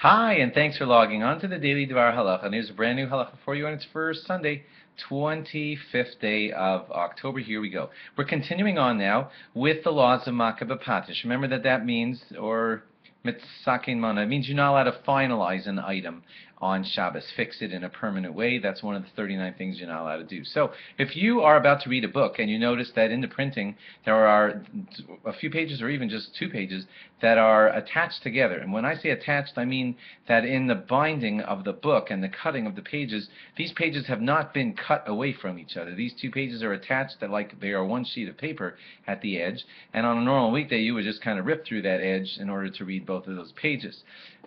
Hi, and thanks for logging on to the Daily DVAR halacha. And here's a brand new halacha for you on its first Sunday, 25th day of October. Here we go. We're continuing on now with the laws of Makkah B'Patish. Remember that means, or mitzakin mana, it means you're not allowed to finalize an item on Shabbos, fix it in a permanent way. That's one of the 39 things you're not allowed to do. So if you are about to read a book and you notice that in the printing there are a few pages or even just 2 pages that are attached together, and when I say attached, I mean that in the binding of the book and the cutting of the pages, these pages have not been cut away from each other. These 2 pages are attached like they are one sheet of paper at the edge, and on a normal weekday you would just kind of rip through that edge in order to read both of those pages.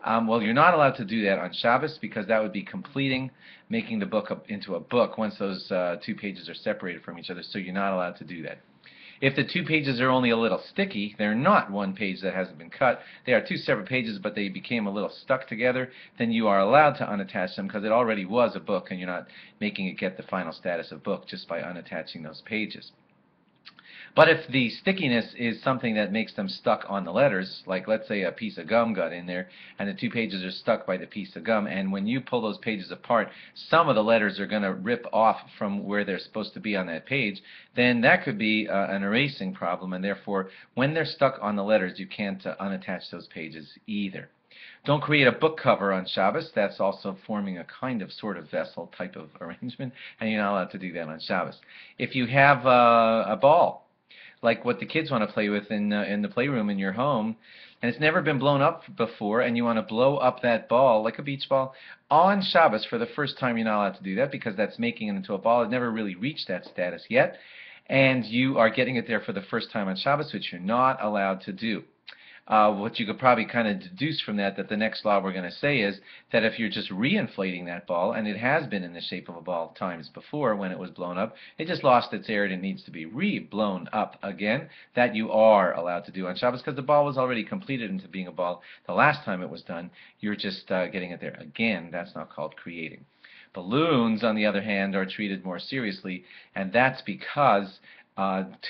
Well, you're not allowed to do that on Shabbos because that would be completing, making the book up into a book once those 2 pages are separated from each other, so you're not allowed to do that. If the 2 pages are only a little sticky, they're not one page that hasn't been cut, they are 2 separate pages but they became a little stuck together, then you are allowed to unattach them because it already was a book and you're not making it get the final status of book just by unattaching those pages. But if the stickiness is something that makes them stuck on the letters, like let's say a piece of gum got in there and the 2 pages are stuck by the piece of gum, and when you pull those pages apart, some of the letters are going to rip off from where they're supposed to be on that page, then that could be an erasing problem, and therefore when they're stuck on the letters you can't unattach those pages either. Don't create a book cover on Shabbos. That's also forming a kind of sort of vessel type of arrangement, and you're not allowed to do that on Shabbos. If you have a ball, like what the kids want to play with in the playroom in your home, and it's never been blown up before, and you want to blow up that ball like a beach ball on Shabbos for the first time, you're not allowed to do that because that's making it into a ball. It never really reached that status yet, and you are getting it there for the first time on Shabbos, which you're not allowed to do. What you could probably kind of deduce from that the next law we're going to say is that if you're just reinflating that ball, and it has been in the shape of a ball times before when it was blown up, it just lost its air and it needs to be re-blown up again, that you are allowed to do on Shabbos because the ball was already completed into being a ball the last time it was done. You're just getting it there again. That's not called creating. Balloons, on the other hand, are treated more seriously, and that's because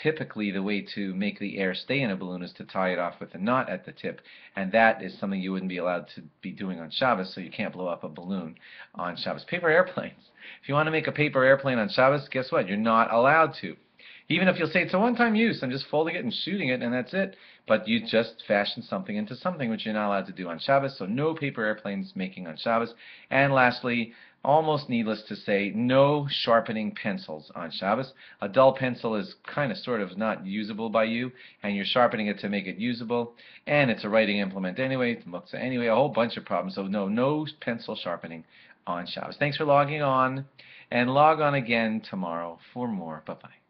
typically the way to make the air stay in a balloon is to tie it off with a knot at the tip, and that is something you wouldn't be allowed to be doing on Shabbos, so you can't blow up a balloon on Shabbos. Paper airplanes. If you want to make a paper airplane on Shabbos, guess what? You're not allowed to. Even if you'll say it's a one-time use, I'm just folding it and shooting it and that's it, but you just fashion something into something which you're not allowed to do on Shabbos, so no paper airplanes making on Shabbos. And lastly, almost needless to say, no sharpening pencils on Shabbos. A dull pencil is kind of sort of not usable by you, and you're sharpening it to make it usable, and it's a writing implement anyway, a whole bunch of problems, so no pencil sharpening on Shabbos. Thanks for logging on, and log on again tomorrow for more. Bye-bye.